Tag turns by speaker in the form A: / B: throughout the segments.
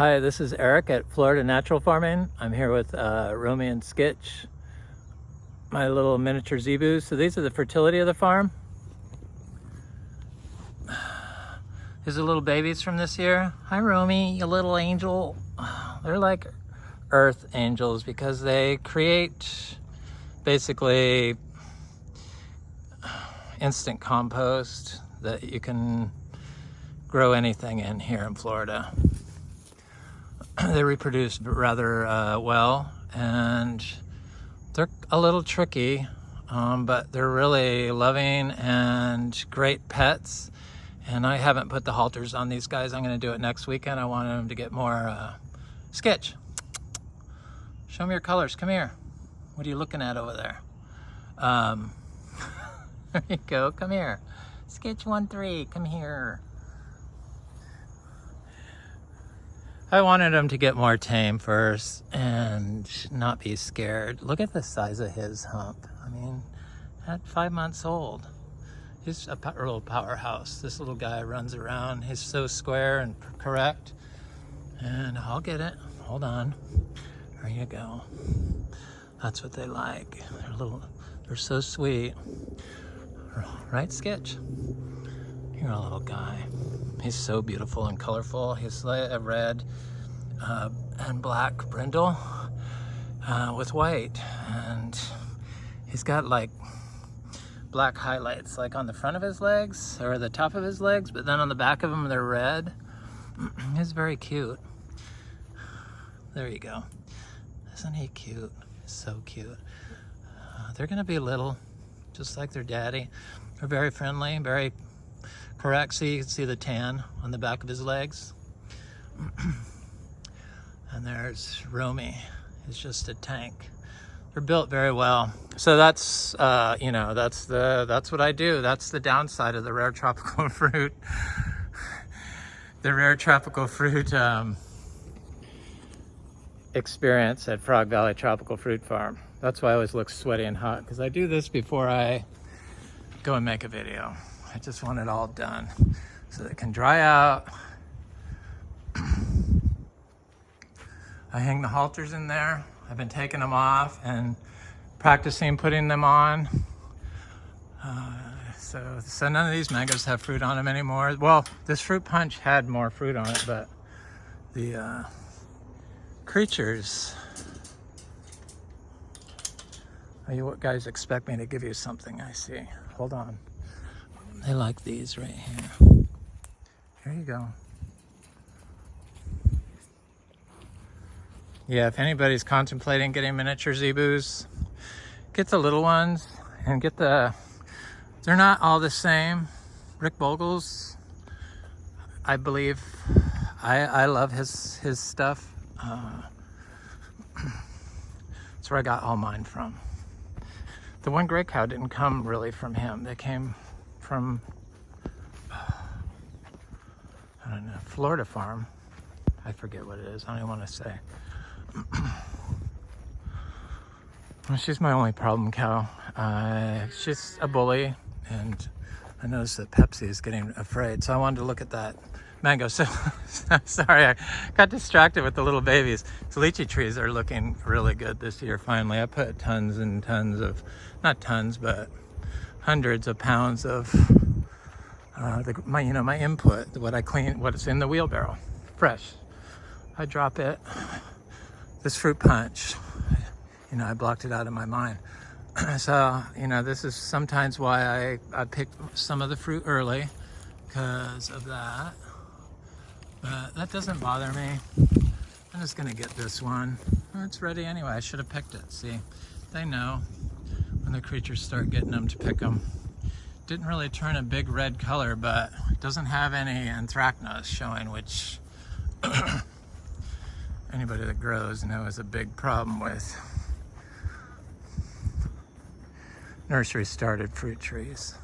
A: Hi, this is Eric at Florida Natural Farming. I'm here with Romy and Skitch, my little miniature zebus. So these are the fertility of the farm. These are little babies from this year. Hi Romy, you little angel. They're like earth angels because they create basically instant compost that you can grow anything in here in Florida. They reproduce rather well, and they're a little tricky, but they're really loving and great pets. And I haven't put the halters on these guys. I'm going to do it next weekend. I want them to get more Sketch. Show me your colors. Come here. What are you looking at over there? There you go. Come here. Sketch 1-3. Come here. I wanted him to get more tame first and not be scared. Look at the size of his hump. I mean, at 5 months old, he's a little powerhouse. This little guy runs around. He's so square and correct. And I'll get it. Hold on. There you go. That's what they like. They're so sweet. Right, Sketch? You're a little guy. He's so beautiful and colorful. He's like a red and black brindle with white, and he's got like black highlights like on the front of his legs or the top of his legs, but then on the back of him they're red. He's very cute. There you go. Isn't he cute? So cute. They're gonna be little, just like their daddy. They're very friendly, very correct. See, you can see the tan on the back of his legs. And there's Romy. He's just a tank. They're built very well. So that's that's what I do. That's the downside of the rare tropical fruit. The rare tropical fruit experience at Frog Valley Tropical Fruit Farm. That's why I always look sweaty and hot, because I do this before I go and make a video. I just want it all done so that it can dry out. I hang the halters in there. I've been taking them off and practicing putting them on. So none of these mangoes have fruit on them anymore. Well, this fruit punch had more fruit on it, but the creatures. Oh, you guys expect me to give you something, I see. Hold on. They like these right here. Here you go. Yeah, if anybody's contemplating getting miniature zebus, get the little ones and get they're not all the same. Rick Vogel's, I believe, I love his stuff. That's where I got all mine from. The one gray cow didn't come really from him. They came from, I don't know, Florida farm. I forget what it is. I don't even want to say. Well, she's my only problem cow. She's a bully, and I noticed that Pepsi is getting afraid, so I wanted to look at that mango. So sorry, I got distracted with the little babies. The lychee trees are looking really good this year. Finally, I put tons and tons of, not tons, but hundreds of pounds of my input, what I clean, what's in the wheelbarrow, fresh. I drop it. This fruit punch, I blocked it out of my mind. So, this is sometimes why I pick some of the fruit early, because of that. But that doesn't bother me. I'm just gonna get this one. Oh, it's ready anyway. I should have picked it. See, they know when the creatures start getting them to pick them. Didn't really turn a big red color, but it doesn't have any anthracnose showing, which anybody that grows knows a big problem with nursery started fruit trees.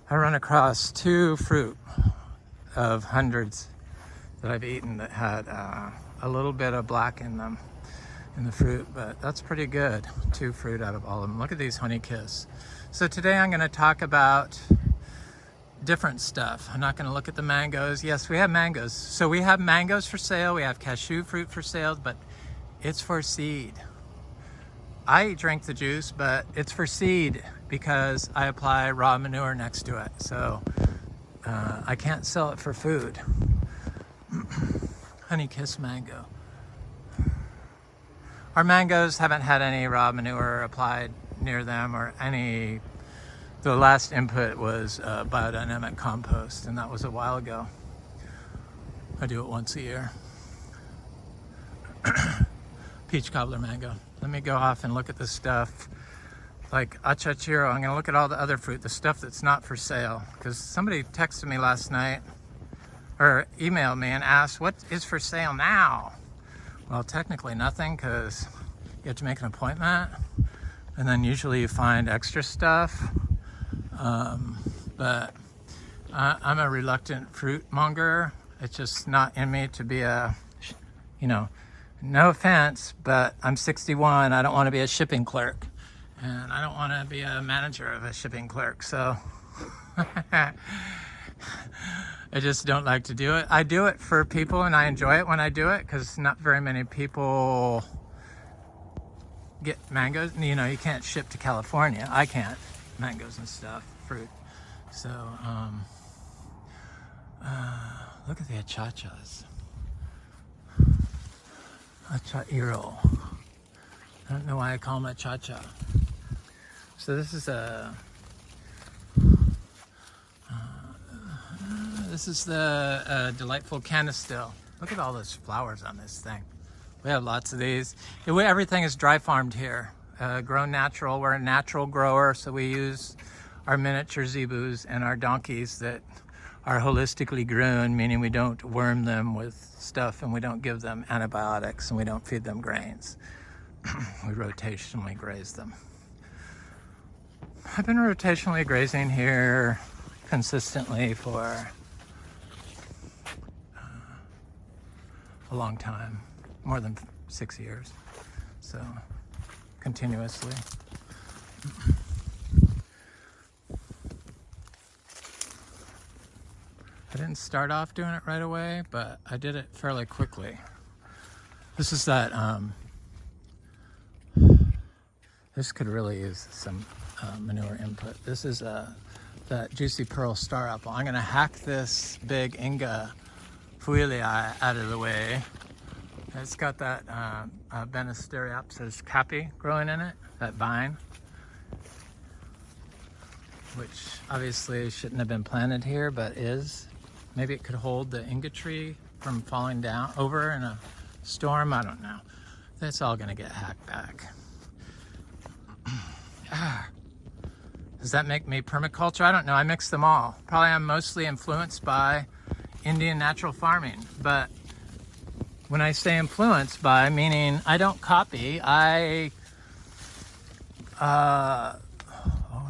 A: I run across 2 fruit of hundreds that I've eaten that had a little bit of black in them in the fruit, but that's pretty good. 2 fruit out of all of them. Look at these honey kiss. So today I'm going to talk about different stuff. I'm not going to look at the mangoes. Yes, we have mangoes. So we have mangoes for sale. We have cashew fruit for sale, but it's for seed. I drink the juice, but it's for seed because I apply raw manure next to it. So I can't sell it for food. Honey kiss mango. Our mangoes haven't had any raw manure applied near them or any. The last input was biodynamic compost, and that was a while ago. I do it once a year. Peach cobbler mango. Let me go off and look at the stuff like Achachachairu. I'm gonna look at all the other fruit, the stuff that's not for sale. Because somebody texted me last night, or emailed me and asked, what is for sale now? Well, technically nothing, because you have to make an appointment. And then usually you find extra stuff. But I'm a reluctant fruit monger. It's just not in me to be a, no offense, but I'm 61. I don't want to be a shipping clerk, and I don't want to be a manager of a shipping clerk. So I just don't like to do it. I do it for people, and I enjoy it when I do it because not very many people get mangoes. You can't ship to California. I can't. Mangoes and stuff, fruit. So, look at the achachas. Achachairu. I don't know why I call them achacha. So this is the delightful canistil. Look at all those flowers on this thing. We have lots of these. Everything is dry farmed here. Grown natural. We're a natural grower, so we use our miniature zebus and our donkeys that are holistically grown, meaning we don't worm them with stuff and we don't give them antibiotics and we don't feed them grains. We rotationally graze them. I've been rotationally grazing here consistently for a long time, more than 6 years. So continuously. I didn't start off doing it right away, but I did it fairly quickly. This is that, this could really use some manure input. This is that juicy pearl star apple. I'm gonna hack this big Imbe fuilii out of the way. It's got that Benisteriopsis capi growing in it, that vine, which obviously shouldn't have been planted here, but is. Maybe it could hold the Imbe tree from falling down over in a storm. I don't know. That's all gonna get hacked back. Does that make me permaculture? I don't know. I mix them all. Probably I'm mostly influenced by Indian natural farming, but when I say influenced by, meaning I don't copy, oh,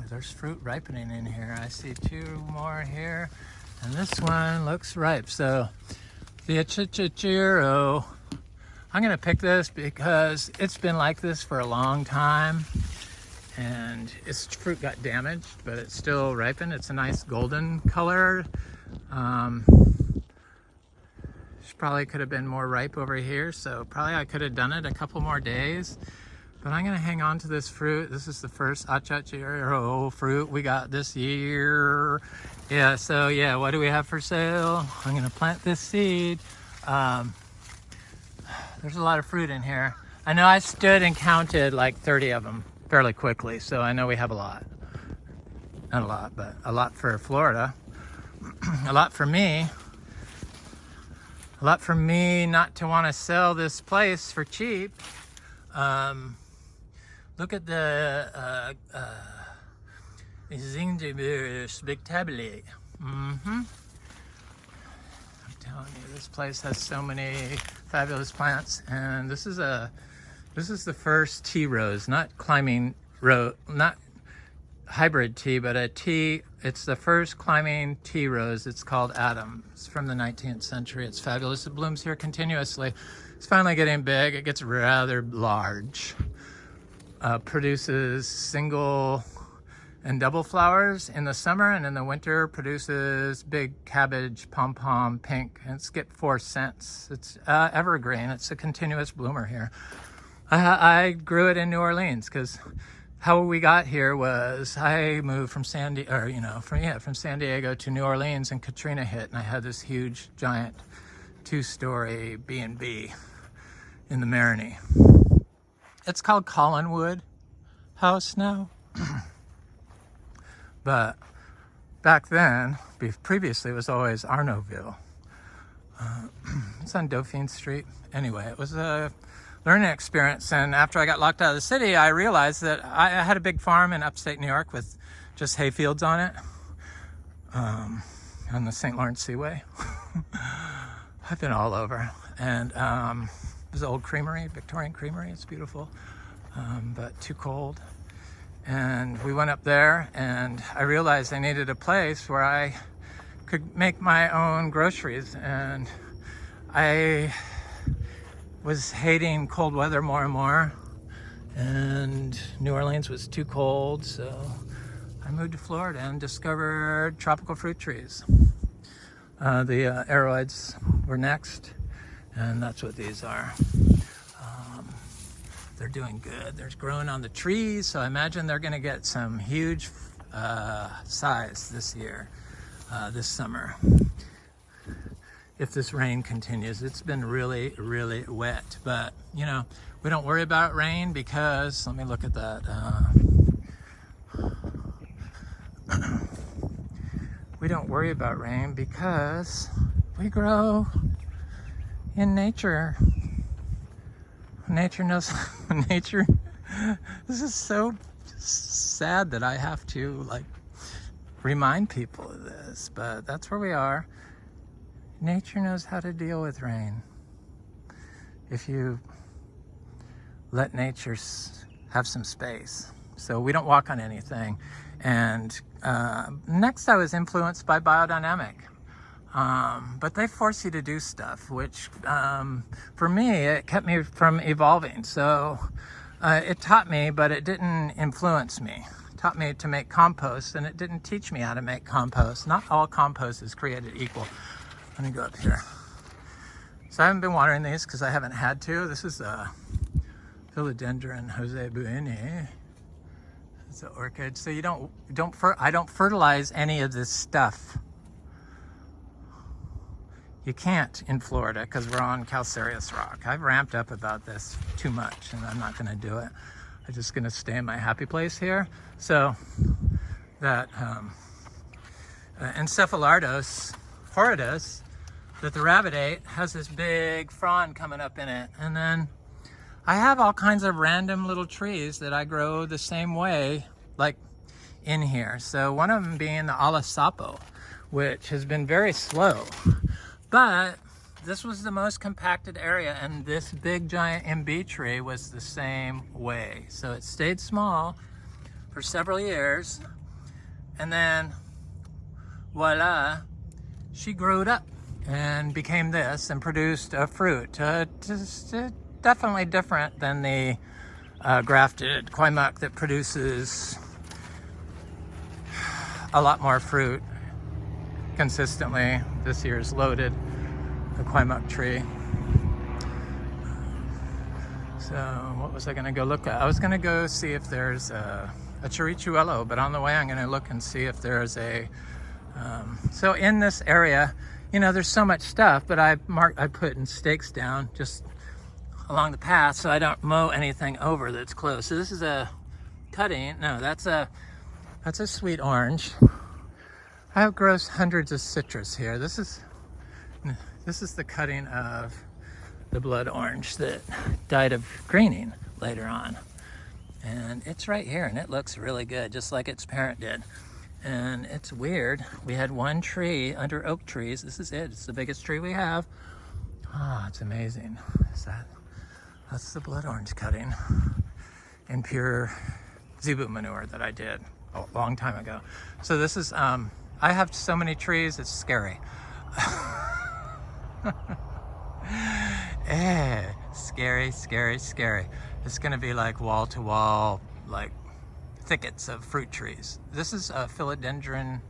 A: there's fruit ripening in here. I see 2 more here, and this one looks ripe. So the Achachachairu, I'm gonna pick this because it's been like this for a long time, and its fruit got damaged, but it's still ripened. It's a nice golden color. Probably could have been more ripe over here, so probably I could have done it a couple more days, but I'm gonna hang on to this fruit. This is the first Achachairu fruit we got this year. Yeah, so yeah, what do we have for sale? I'm gonna plant this seed. There's a lot of fruit in here. I know I stood and counted like 30 of them fairly quickly, so I know we have a lot. Not a lot, but a lot for Florida. A lot for me. A lot for me not to want to sell this place for cheap. Look at the Zingiber spectabile. I'm telling you, this place has so many fabulous plants, and this is the first tea rose, not climbing rose, not hybrid tea, but a tea. It's the first climbing tea rose. It's called Adam. It's from the 19th century. It's fabulous. It blooms here continuously. It's finally getting big. It gets rather large. Produces single and double flowers in the summer, and in the winter produces big cabbage, pom-pom, pink, and it's get 4 scents. It's evergreen. It's a continuous bloomer here. I grew it in New Orleans because how we got here was I moved from San Diego to New Orleans, and Katrina hit, and I had this huge, giant 2-story B&B in the Marigny. It's called Collinwood House now. But back then, previously, it was always Arnaudville. It's on Dauphine Street. Anyway, it was a learning experience. And after I got locked out of the city, I realized that I had a big farm in upstate New York with just hay fields on it, on the St. Lawrence Seaway. I've been all over. And there's an old creamery, Victorian creamery. It's beautiful, but too cold. And we went up there, and I realized I needed a place where I could make my own groceries. And I was hating cold weather more and more, and New Orleans was too cold, so I moved to Florida and discovered tropical fruit trees. The aroids were next, and that's what these are. They're doing good. They're growing on the trees, so I imagine they're going to get some huge size this year, this summer, if this rain continues. It's been really, really wet, but you know, we don't worry about rain because, let me look at that. We don't worry about rain because we grow in nature. Nature knows. Nature. This is so sad that I have to like remind people of this, but that's where we are. Nature knows how to deal with rain. If you let nature have some space. So we don't walk on anything. And next I was influenced by biodynamic. But they force you to do stuff, which for me, it kept me from evolving. So it taught me, but it didn't influence me. It taught me to make compost, and it didn't teach me how to make compost. Not all compost is created equal. Let me go up here. So I haven't been watering these because I haven't had to. This is a Philodendron Giganteum. It's an orchid. So I don't fertilize any of this stuff. You can't in Florida because we're on calcareous rock. I've ramped up about this too much, and I'm not going to do it. I'm just going to stay in my happy place here. So that Encephalitis horridus that the rabbit ate has this big frond coming up in it. And then I have all kinds of random little trees that I grow the same way, like in here. So one of them being the alisapo, which has been very slow. But this was the most compacted area, and this big giant Imbe tree was the same way. So it stayed small for several years, and then voila, she grew it up and became this and produced a fruit. Definitely different than the grafted Quaimuc that produces a lot more fruit consistently. This year's loaded, the Quaimuc tree. So what was I going to go look at? I was going to go see if there's a Charichuelo, but on the way I'm going to look and see if there's a so in this area, you know, there's so much stuff, but I put in stakes down just along the path so I don't mow anything over that's close. So this is a cutting. No, that's a sweet orange. I have grown hundreds of citrus here. This is the cutting of the blood orange that died of greening later on. And it's right here, and it looks really good, just like its parent did. And it's weird. We had one tree under oak trees. This is it. It's the biggest tree we have. Ah, it's amazing. That's the blood orange cutting in pure zebu manure that I did a long time ago. So this is, I have so many trees, it's scary. Scary, scary, scary. It's gonna be like wall to wall, like thickets of fruit trees. This is a Philodendron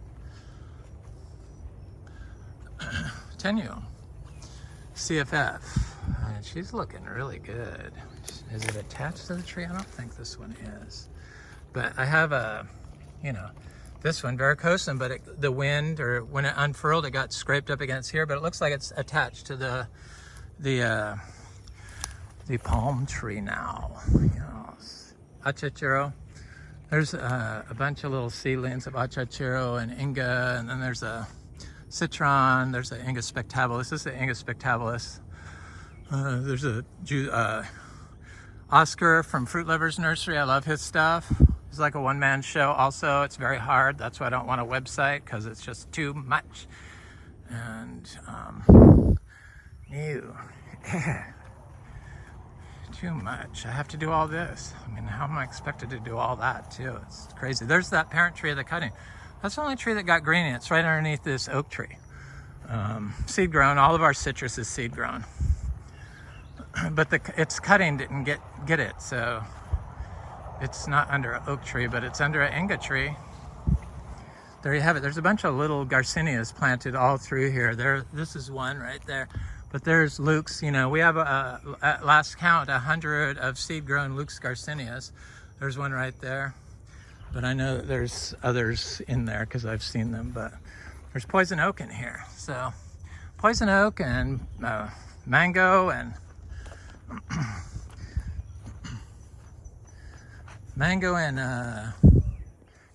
A: Giganteum, CFF, and she's looking really good. Is it attached to the tree? I don't think this one is, but I have a, you know, this one, varicosum, but the wind, or when it unfurled, it got scraped up against here, but it looks like it's attached to the palm tree now. Yes. Achachachairu. There's a bunch of little seedlings of Achachachairu and Imbe, and then there's a citron, there's an Imbe spectabilis. This is the Imbe spectabilis. There's a Oscar from Fruit Lovers Nursery. I love his stuff. It's like a one-man show also. It's very hard. That's why I don't want a website, because it's just too much. And too much. I have to do all this. I mean, how am I expected to do all that too? It's crazy. There's that parent tree of the cutting. That's the only tree that got green. It's right underneath this oak tree. Seed grown. All of our citrus is seed grown. But its cutting didn't get it, so it's not under an oak tree, but it's under an Imbe tree. There you have it. There's a bunch of little Garcinias planted all through here. This is one right there. But there's Luke's. You know, we have at last count 100 of seed-grown Luke's Garcinias. There's one right there. But I know that there's others in there because I've seen them. But there's poison oak in here. So poison oak and mango and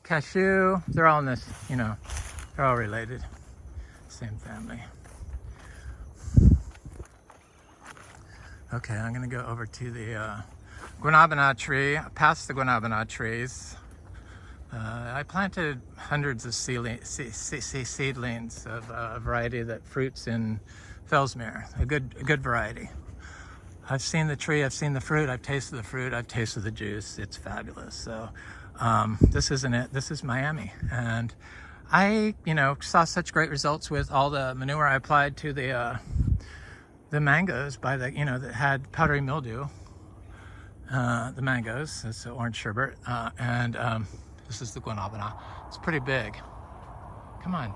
A: cashew. They're all in this, you know, they're all related. Same family. Okay, I'm gonna go over to the guanabana tree, past the guanabana trees. I planted hundreds of seedlings of a variety that fruits in Fellsmere, a good variety. I've seen the tree, I've seen the fruit, I've tasted the fruit, I've tasted the juice. It's fabulous. So this isn't it. This is Miami. And I, you know, saw such great results with all the manure I applied to the mangoes by the, you know, that had powdery mildew. The mangoes, it's the orange sherbet. This is the guanabana. It's pretty big. Come on.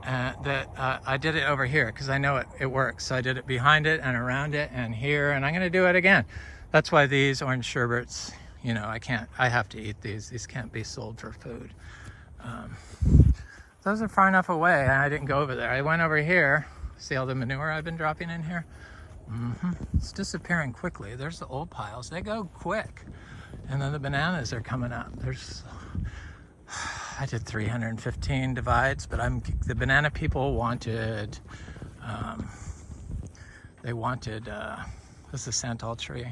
A: I did it over here because I know it works. So I did it behind it and around it and here, and I'm going to do it again. That's why these orange sherbets, you know, I have to eat these. These can't be sold for food. Those are far enough away, and I didn't go over there. I went over here. See all the manure I've been dropping in here? It's disappearing quickly. There's the old piles. They go quick. And then the bananas are coming up. I did 315 divides, but the banana people wanted, this is a santal tree.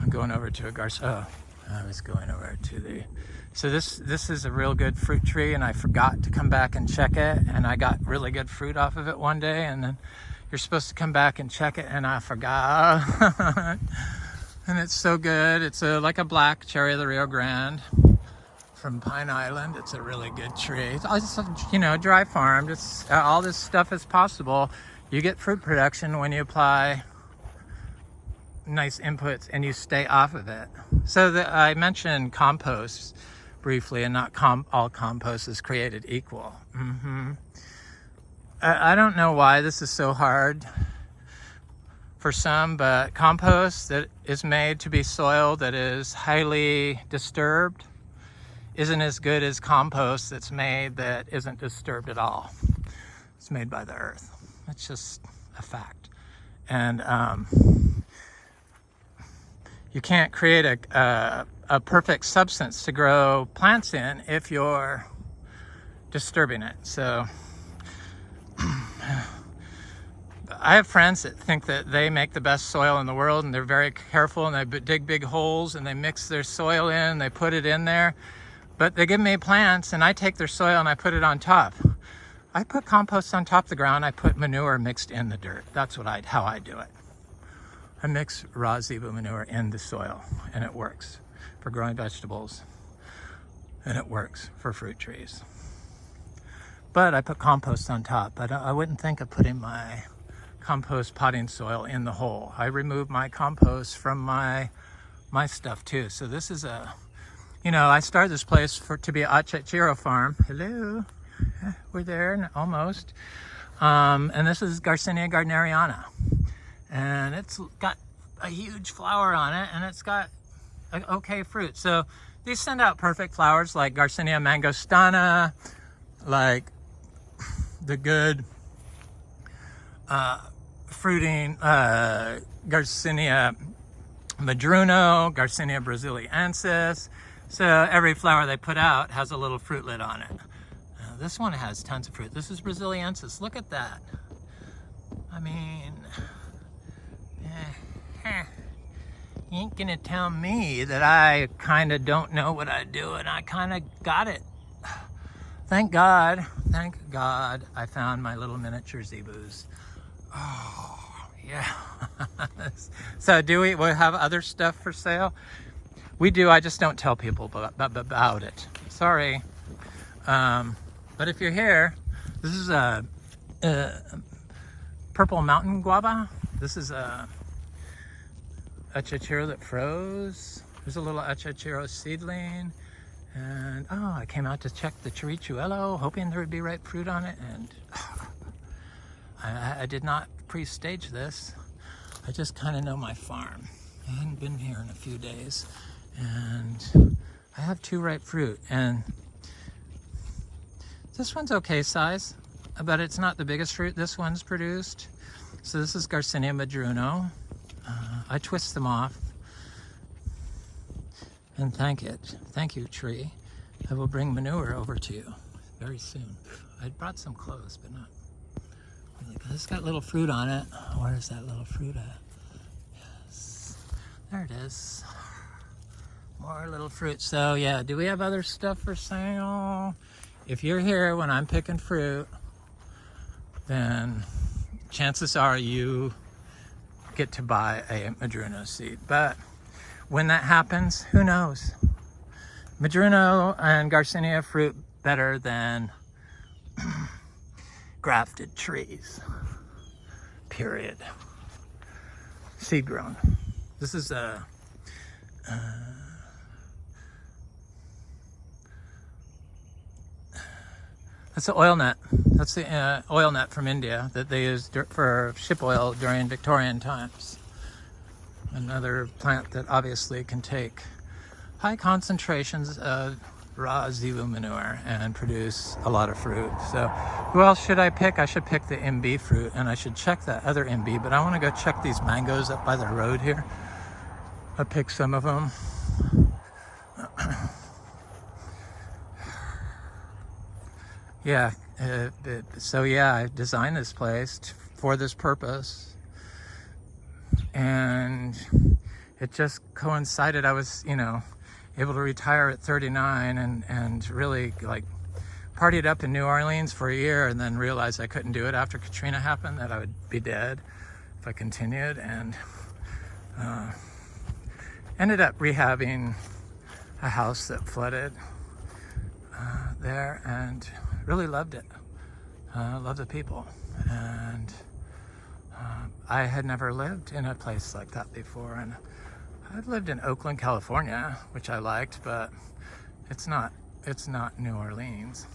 A: I'm going over to a Garcinia. I was going over to so this is a real good fruit tree, and I forgot to come back and check it, and I got really good fruit off of it one day, and then you're supposed to come back and check it, and I forgot. And it's so good. It's like a black cherry of the Rio Grande from Pine Island. It's a really good tree. It's you know, dry farmed. It's all this stuff is possible. You get fruit production when you apply nice inputs and you stay off of it. So I mentioned compost briefly, and not all compost is created equal. I don't know why this is so hard for some, but compost that is made to be soil that is highly disturbed isn't as good as compost that's made that isn't disturbed at all. It's made by the earth. It's just a fact. And you can't create a perfect substance to grow plants in if you're disturbing it. So I have friends that think that they make the best soil in the world, and they're very careful, and they dig big holes and they mix their soil in, they put it in there. But they give me plants, and I take their soil and I put it on top. I put compost on top of the ground. I put manure mixed in the dirt. That's how I do it. I mix raw zebu manure in the soil, and it works for growing vegetables, and it works for fruit trees. But I put compost on top. I wouldn't think of putting my compost potting soil in the hole. I remove my compost from my stuff too. So this is a, you know, I started this place to be an Achachachairu farm. Hello, we're there almost. And this is Garcinia gardneriana, and it's got a huge flower on it, and it's got okay fruit. So these send out perfect flowers like Garcinia mangostana, like the good fruiting Garcinia Madruno, Garcinia brasiliensis. So every flower they put out has a little fruitlet on it. This one has tons of fruit. This is brasiliensis. Look at that. I mean, you ain't gonna tell me that I kind of don't know what I do, and I kind of got it. Thank God I found my little miniature zebus. Oh, yeah. So do we have other stuff for sale? We do, I just don't tell people about it. Sorry. But if you're here, this is a purple mountain guava. This is a Achachairu that froze. There's a little Achachairu seedling. And oh, I came out to check the Charichuelo, hoping there would be ripe fruit on it. And I did not pre-stage this. I just kind of know my farm. I hadn't been here in a few days. And I have 2 ripe fruit. And this one's okay size, but it's not the biggest fruit this one's produced. So this is Garcinia Madruno. I twist them off and thank you, tree. I will bring manure over to you very soon. I brought some clothes, but not. It's got little fruit on it. Where's that little fruit at? Yes, there it is. More little fruit. So yeah, do we have other stuff for sale? If you're here when I'm picking fruit, then chances are you get to buy a Madruno seed. But when that happens, who knows? Madruno and Garcinia fruit better than grafted trees. Period. Seed grown. This is a that's the oil net. That's the oil net from India that they used for ship oil during Victorian times. Another plant that obviously can take high concentrations of raw zebu manure and produce a lot of fruit. So who else should I pick? I should pick the Imbe fruit, and I should check that other Imbe, but I want to go check these mangoes up by the road here. I picked some of them. Yeah, so yeah, I designed this place for this purpose, and it just coincided. I was, you know, able to retire at 39 and really like partied up in New Orleans for a year, and then realized I couldn't do it after Katrina happened, that I would be dead if I continued, and ended up rehabbing a house that flooded there, and really loved it. Loved the people, and I had never lived in a place like that before, and I'd lived in Oakland, California, which I liked, but it's not New Orleans.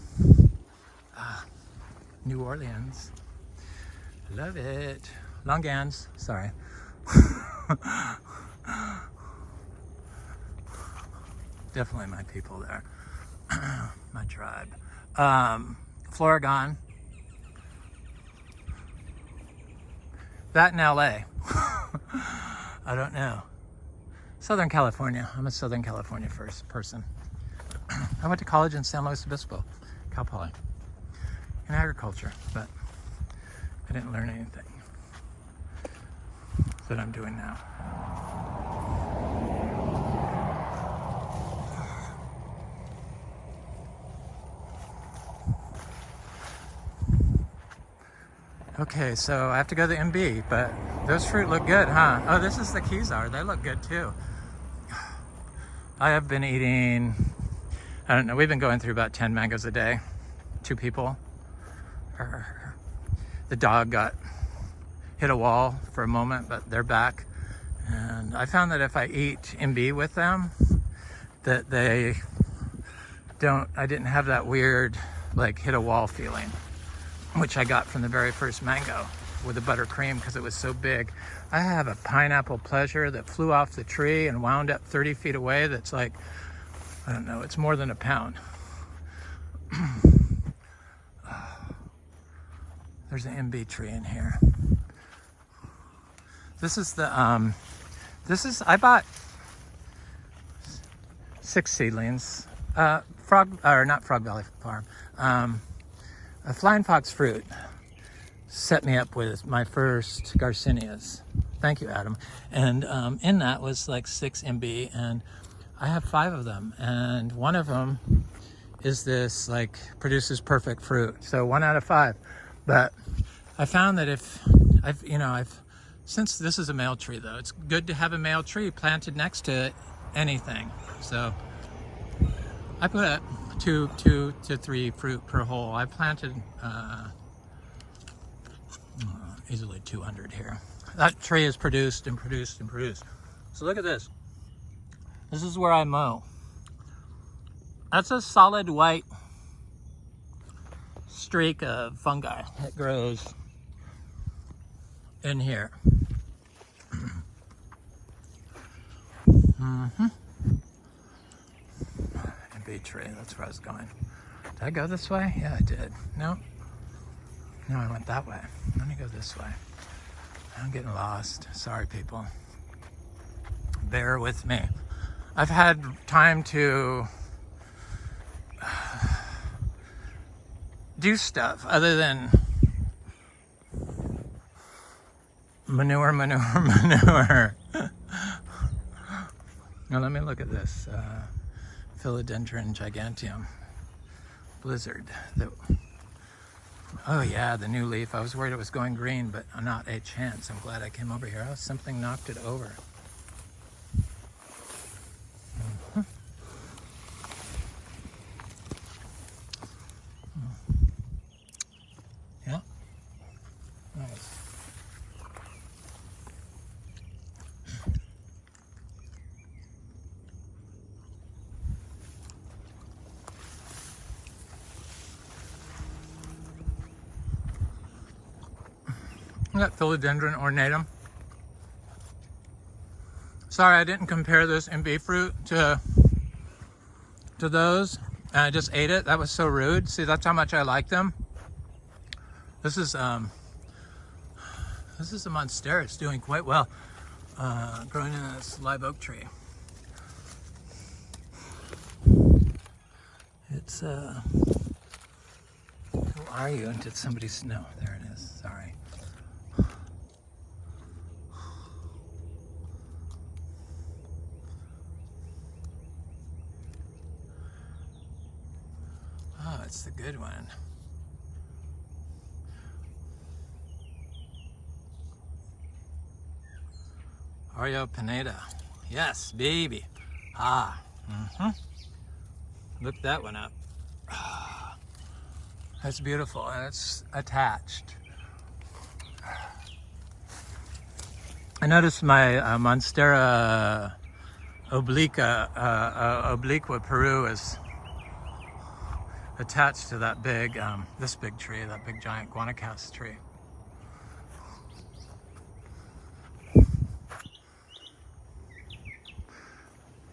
A: New Orleans, love it. Longans, sorry. Definitely my people there. My tribe. Florigon. That in LA. I don't know. Southern California. I'm a Southern California first person. I went to college in San Luis Obispo, Cal Poly, in agriculture, but I didn't learn anything that I'm doing now. Okay, so I have to go to the MB, but those fruit look good, huh? Oh, this is the Kezar. They look good too. I have been eating, I don't know, we've been going through about 10 mangoes a day. 2 people. The dog got hit a wall for a moment, but they're back. And I found that if I eat Imbe with them, that I didn't have that weird like hit a wall feeling, which I got from the very first mango with the buttercream because it was so big. I have a pineapple pleasure that flew off the tree and wound up 30 feet away. That's like, I don't know, it's more than a pound. There's an Imbe tree in here. This is the, I bought 6 seedlings. Not Frog Valley Farm. A flying fox fruit set me up with my first Garcinias. Thank you, Adam. And in that was like 6 Imbe, and I have 5 of them. And one of them is this, like, produces perfect fruit. So 1 out of 5. But I found that since this is a male tree though, it's good to have a male tree planted next to anything. So I put 2 to 3 fruit per hole. I planted easily 200 here. That tree has produced and produced and produced. So look at this. This is where I mow. That's a solid white streak of fungi that grows in here. Imbe tree, that's where I was going. Did I go this way? Yeah, I did. No, I went that way. Let me go this way. I'm getting lost. Sorry, people. Bear with me. I've had time to do stuff other than manure. Now let me look at this. Philodendron Giganteum. Blizzard. Oh yeah, the new leaf. I was worried it was going green, but not a chance. I'm glad I came over here. Oh, something knocked it over. Yeah. Nice. I got Philodendron ornatum. Sorry, I didn't compare this Imbe fruit to those. And I just ate it. That was so rude. See, that's how much I like them. This is a monstera. It's doing quite well. Growing in this live oak tree. It's who are you? And did somebody no, there it is. Sorry. Oh, it's the good one. Oreo Pineda. Yes, baby. Ah. Look that one up. That's beautiful, and it's attached. I noticed my Monstera obliqua Peru is attached to that big, this big tree, that big giant guanacaste tree.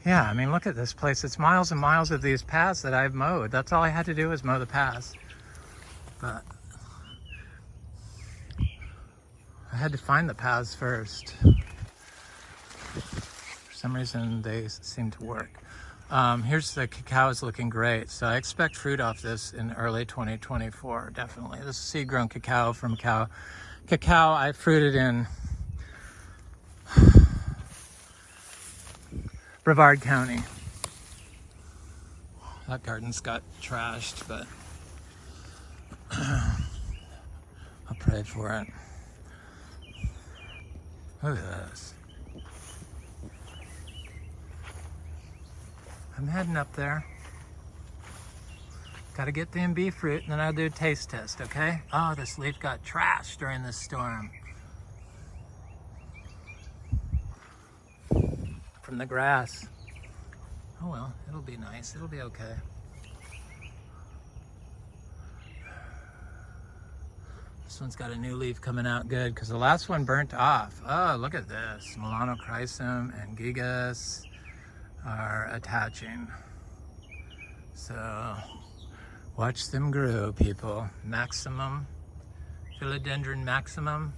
A: Yeah, I mean, look at this place. It's miles and miles of these paths that I've mowed. That's all I had to do was mow the paths. But I had to find the paths first. For some reason, they seem to work. Here's the cacao is looking great. So I expect fruit off this in early 2024, definitely. This is seed-grown cacao from cacao. Cacao I fruited in Brevard County. That garden's got trashed, but I'll pray for it. Look at this. I'm heading up there. Got to get the Imbe fruit, and then I'll do a taste test, okay? Oh, this leaf got trashed during this storm. from the grass. Oh well, it'll be nice. It'll be okay. This one's got a new leaf coming out good because the last one burnt off. Oh, look at this. Melanochrysum and gigas are attaching. So watch them grow, people. Maximum, Philodendron maximum.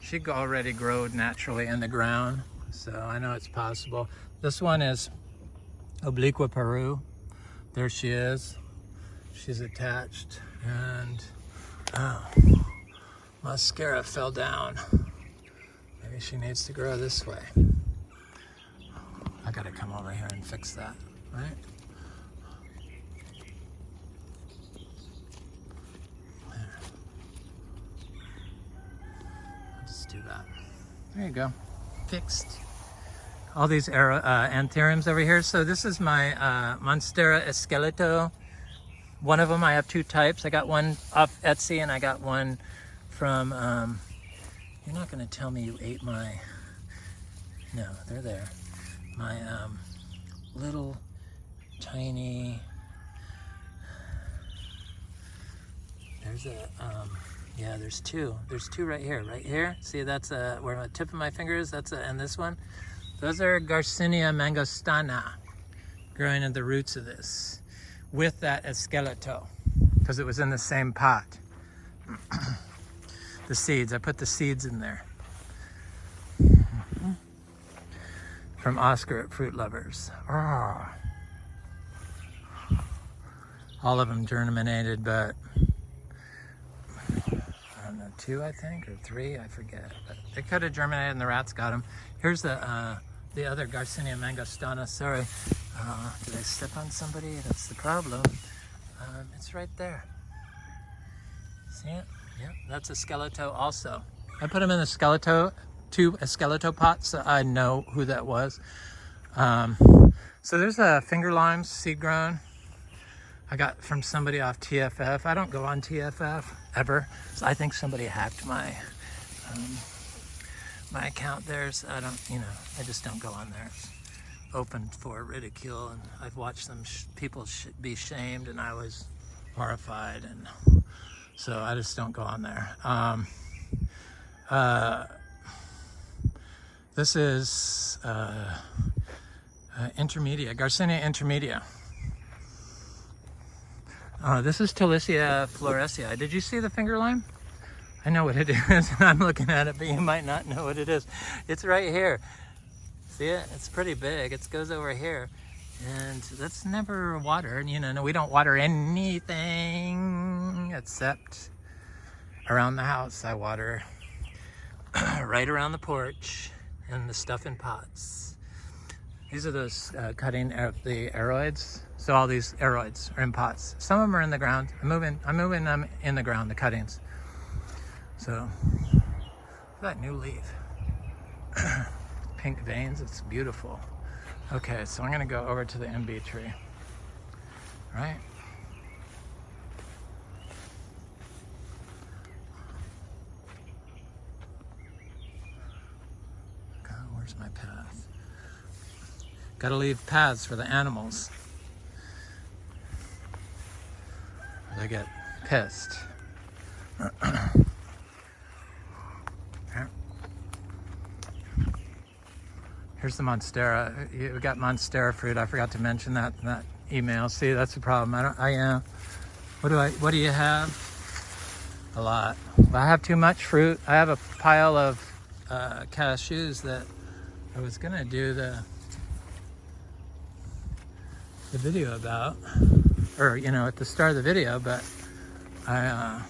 A: She already growed naturally in the ground, so I know it's possible. This one is Obliqua Peru. There she is. She's attached, and oh, mascara fell down. Maybe she needs to grow this way. I gotta come over here and fix that, right? There. I'll just do that. There you go. Fixed. All these Anthuriums over here. So this is my Monstera Esqueleto. One of them, I have two types. I got one off Etsy and I got one from, you're not gonna tell me you ate my, no, they're there. My little tiny, there's a, yeah, there's two right here. See, that's where the tip of my finger is, and this one. Those are Garcinia mangostana growing in the roots of this with that esqueleto because it was in the same pot. The seeds, I put the seeds in there. From Oscar at Fruit Lovers. Oh. All of them germinated, but I don't know, 2 I think, or 3, I forget. But they could have germinated and the rats got them. Here's the other Garcinia mangostana. Sorry, did I step on somebody? That's the problem. It's right there. See it? Yep, that's a skeleto also. I put them in the skeleto, 2 skeleto pots, so I know who that was. So there's a finger limes, seed grown. I got from somebody off TFF. I don't go on TFF ever. So I think somebody hacked my my account there. So I don't, I just don't go on there. It's open for ridicule, and I've watched some people be shamed, and I was horrified, and so I just don't go on there. This is intermedia, Garcinia intermedia. This is Talicia florescea. Did you see the finger lime? I know what it is, and I'm looking at it, but you might not know what it is. It's right here. See it? It's pretty big. It goes over here. And that's never watered. No, we don't water anything except around the house. I water right around the porch and the stuff in pots. These are those cutting of the aroids. So all these aroids are in pots. Some of them are in the ground. I'm moving them in the ground, the cuttings. So, that new leaf. Pink veins, it's beautiful. Okay, so I'm gonna go over to the Imbe tree. Right? God, where's my path? Gotta leave paths for the animals. They get pissed. Here's the Monstera. We got Monstera fruit. I forgot to mention that in that email. See, that's the problem. What do you have? A lot. I have too much fruit. I have a pile of cashews that I was gonna do the video about, or at the start of the video, but I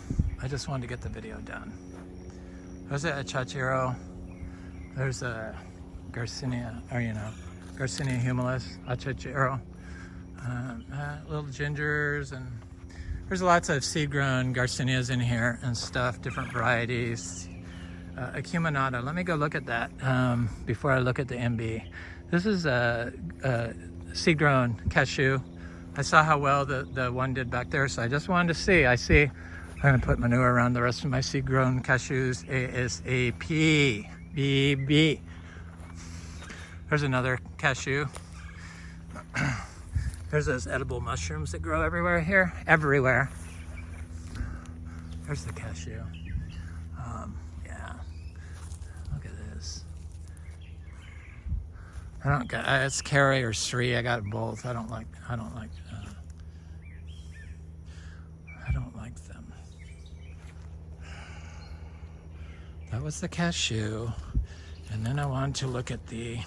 A: just wanted to get the video done. There's a Achachachairu. There's a Garcinia, or Garcinia humilis, Achachachairu. Little gingers, and there's lots of seed-grown Garcinias in here and stuff, different varieties. Acuminata. Let me go look at that before I look at the Imbe. This is a seed-grown cashew. I saw how well the one did back there, so I just wanted to see. I'm gonna put manure around the rest of my seed-grown cashews ASAP. BB. There's another cashew. There's those edible mushrooms that grow everywhere here. Everywhere. There's the cashew. Yeah. Look at this. I don't get, it's Carrie or Sri. I got both. I don't like them. That was the cashew. And then I wanted to look at the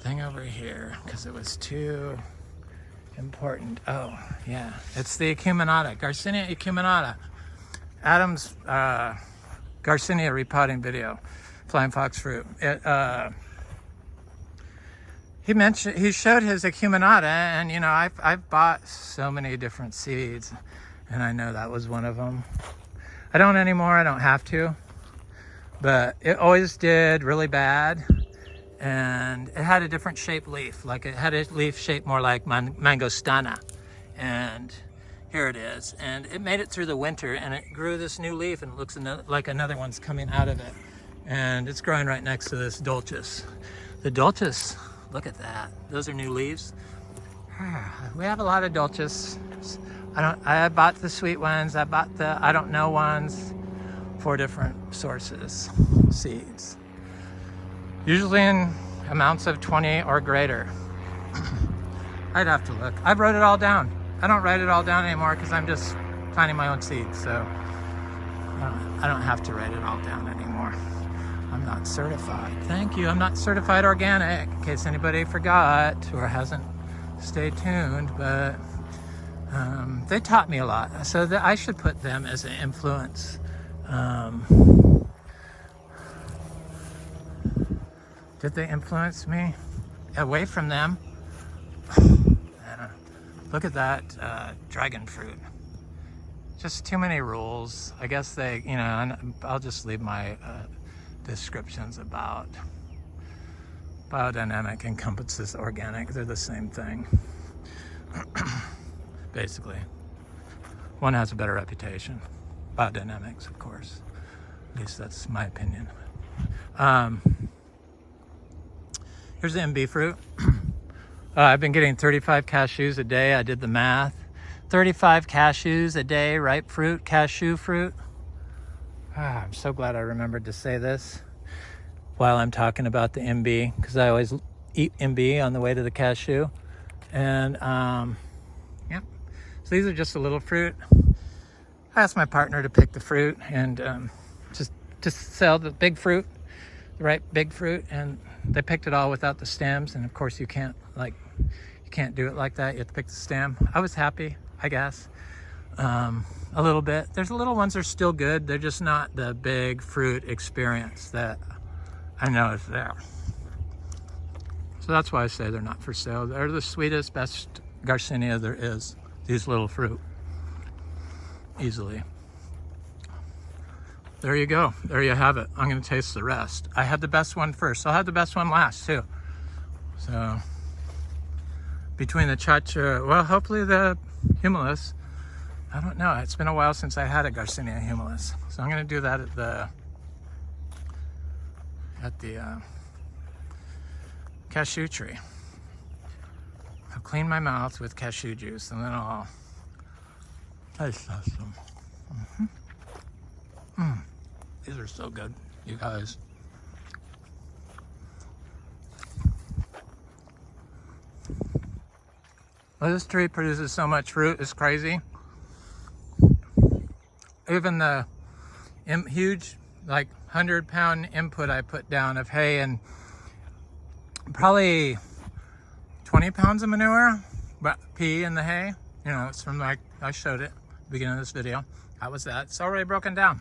A: thing over here because it was too important. Oh, yeah. It's the acuminata, Garcinia acuminata. Adam's Garcinia repotting video, flying fox fruit. He showed his acuminata, and you know, I've bought so many different seeds, and I know that was one of them. I don't anymore. I don't have to, but it always did really bad, and it had a different shaped leaf. Like it had a leaf shaped more like mangostana, and here it is. And it made it through the winter, and it grew this new leaf, and it looks like another one's coming out of it, and it's growing right next to this dulcis. The dulcis. Look at that. Those are new leaves. We have a lot of dulcis. I bought the sweet ones. I bought the I don't know ones. 4 different sources, seeds. Usually in amounts of 20 or greater. I'd have to look. I wrote it all down. I don't write it all down anymore because I'm just planting my own seeds. So I don't have to write it all down anymore. I'm not certified. Thank you. I'm not certified organic, in case anybody forgot or hasn't stayed tuned, but they taught me a lot. So that I should put them as an influence. Did they influence me? Away from them. Look at that dragon fruit. Just too many rules. I guess they, you know, I'll just leave my descriptions about biodynamic encompasses organic. They're the same thing. Basically. One has a better reputation. Biodynamics, of course. At least that's my opinion. Here's the Imbe fruit. I've been getting 35 cashews a day. I did the math. 35 cashews a day, ripe fruit, cashew fruit. I'm so glad I remembered to say this while I'm talking about the Imbe, because I always eat Imbe on the way to the cashew. And yep. So these are just a little fruit. I asked my partner to pick the fruit and just sell the big fruit, the ripe big fruit, and they picked it all without the stems. And of course you can't do it like that. You have to pick the stem. I was happy, I guess. A little bit. There's the little ones are still good. They're just not the big fruit experience that I know is there. So that's why I say they're not for sale. They're the sweetest, best Garcinia there is. These little fruit. Easily. There you go. There you have it. I'm going to taste the rest. I had the best one first. I'll have the best one last too. So between the Charichuelo, well, hopefully the humilis. I don't know. It's been a while since I had a Garcinia humilis. So I'm going to do that at the cashew tree. I'll clean my mouth with cashew juice and then I'll taste them. These are so good, you guys. Well, this tree produces so much fruit, it's crazy. Even the huge, like 100-pound input I put down of hay and probably 20 pounds of manure, but pea in the hay, you know, it's from like, I showed it at the beginning of this video. That was that. It's already broken down.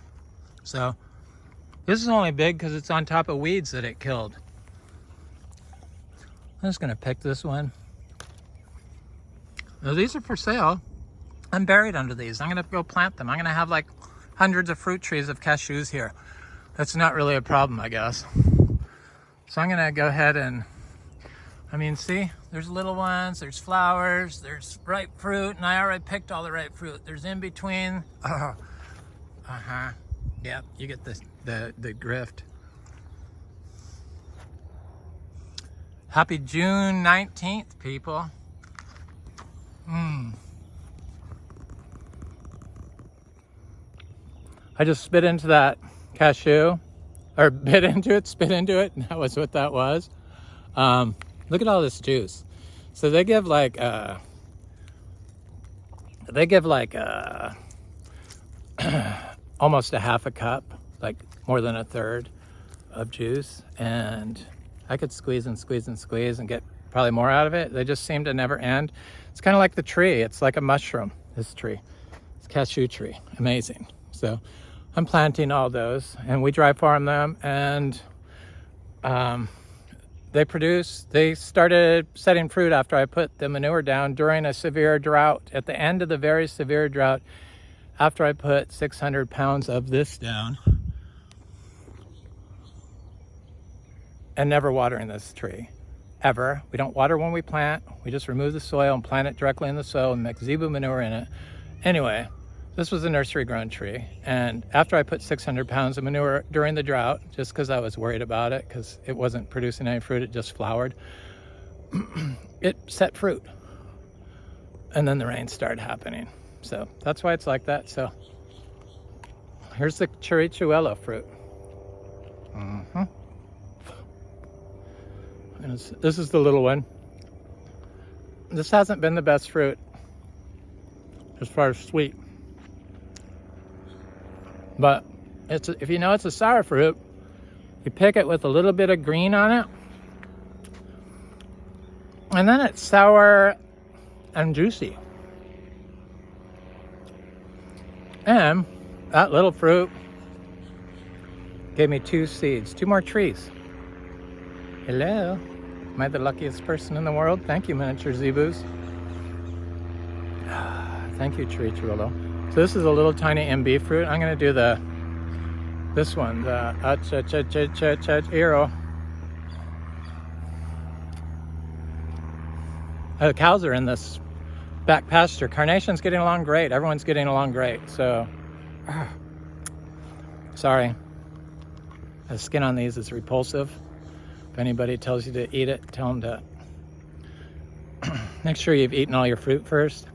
A: So this is only big because it's on top of weeds that it killed. I'm just gonna pick this one. Now, these are for sale. I'm buried under these. I'm gonna go plant them. I'm gonna have like hundreds of fruit trees of cashews here. That's not really a problem, I guess. So I'm gonna go ahead and, I mean, see, there's little ones, there's flowers, there's ripe fruit, and I already picked all the ripe fruit. There's in between. Yeah, you get the grift. Happy June 19th, people. I just spit into that cashew, or bit into it, spit into it, and that was what that was. Look at all this juice. So they give like almost a half a cup, like more than a third of juice, and I could squeeze and squeeze and squeeze and get probably more out of it. They just seem to never end. It's kind of like the tree. It's like a mushroom, this tree. It's a cashew tree. Amazing. So I'm planting all those, and we dry farm them, and they started setting fruit after I put the manure down during a severe drought. At the end of the very severe drought, after I put 600 pounds of this down, and never watering this tree, ever. We don't water when we plant. We just remove the soil and plant it directly in the soil and mix zebu manure in it. Anyway, this was a nursery grown tree, and after I put 600 pounds of manure during the drought, just because I was worried about it, because it wasn't producing any fruit, it just flowered, it set fruit. And then the rain started happening. So that's why it's like that. So here's the Charichuelo fruit. And this is the little one. This hasn't been the best fruit as far as sweet. But if you know it's a sour fruit, you pick it with a little bit of green on it, and then it's sour and juicy. And that little fruit gave me 2 seeds, 2 more trees. Hello. Am I the luckiest person in the world? Thank you, miniature zebus. Thank you, Charichuelo. So this is a little tiny Imbe fruit. I'm going to do this one, the Achachachairu. The cows are in this back pasture. Carnation's getting along great. Everyone's getting along great. So, sorry. The skin on these is repulsive. If anybody tells you to eat it, tell them to make sure you've eaten all your fruit first.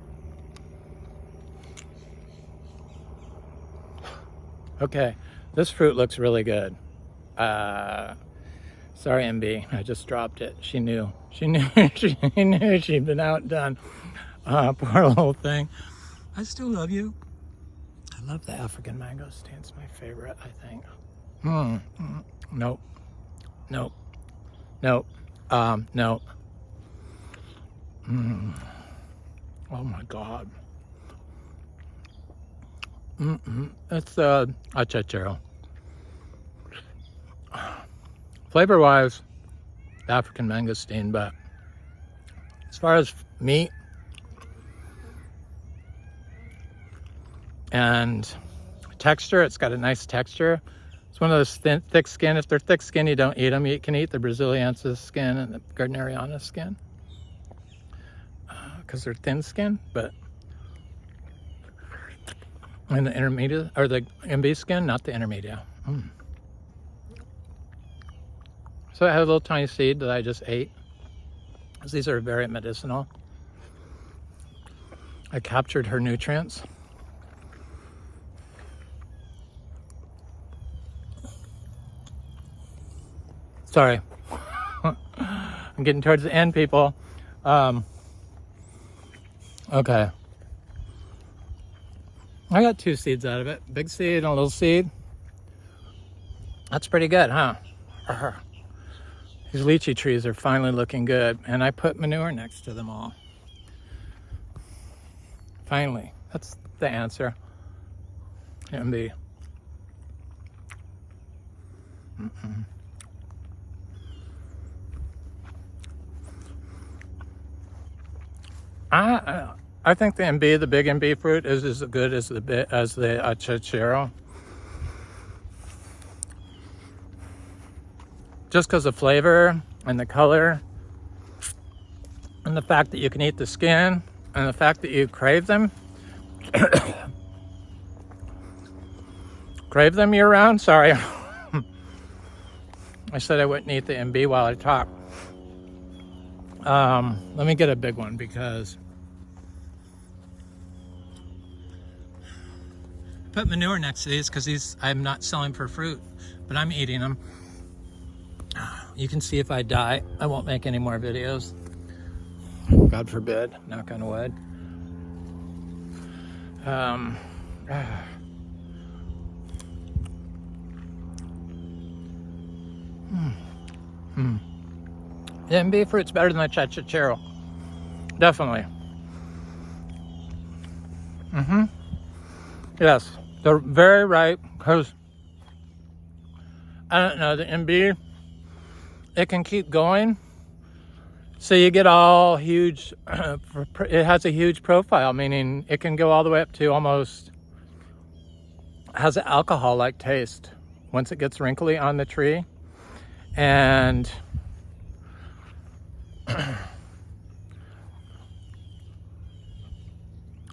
A: Okay, this fruit looks really good. Sorry, MB, I just dropped it. She knew. She knew she'd been outdone. Poor little thing. I still love you. I love the African mangosteen. It's my favorite, I think. Nope. Nope. Nope. Nope. Oh my God. It's Achachachairu. Flavor-wise, African mangosteen, but as far as meat and texture, it's got a nice texture. It's one of those thick skin. If they're thick skin, you don't eat them. You can eat the Braziliensis skin and the Gardneriana skin because they're thin skin, but and the intermediate, or the Imbe skin, not the intermediate. So I have a little tiny seed that I just ate. These are very medicinal. I captured her nutrients. Sorry. I'm getting towards the end, people. Okay. I got 2 seeds out of it. Big seed and a little seed. That's pretty good, huh? These lychee trees are finally looking good. And I put manure next to them all. Finally. That's the answer. MB. I think the Imbe, the big Imbe fruit, is as good as the Achachairu. Just because of flavor and the color and the fact that you can eat the skin and the fact that you crave them. Crave them year round? Sorry. I said I wouldn't eat the Imbe while I talk. Let me get a big one because I put manure next to these because I'm not selling for fruit, but I'm eating them. You can see if I die, I won't make any more videos. God forbid, knock on wood. The Imbe fruit's better than the Achachachairu. Definitely. Yes, they're very ripe because, I don't know, the Imbe, it can keep going. So you get all huge, it has a huge profile, meaning it can go all the way up to almost, has an alcohol-like taste once it gets wrinkly on the tree. And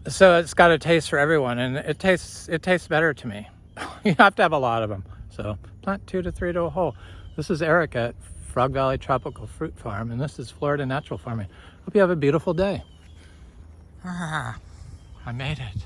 A: so it's got a taste for everyone, and it tastes better to me. You have to have a lot of them. So plant 2 to 3 to a hole. This is Eric at Frog Valley Tropical Fruit Farm, and this is Florida Natural Farming. Hope you have a beautiful day. I made it.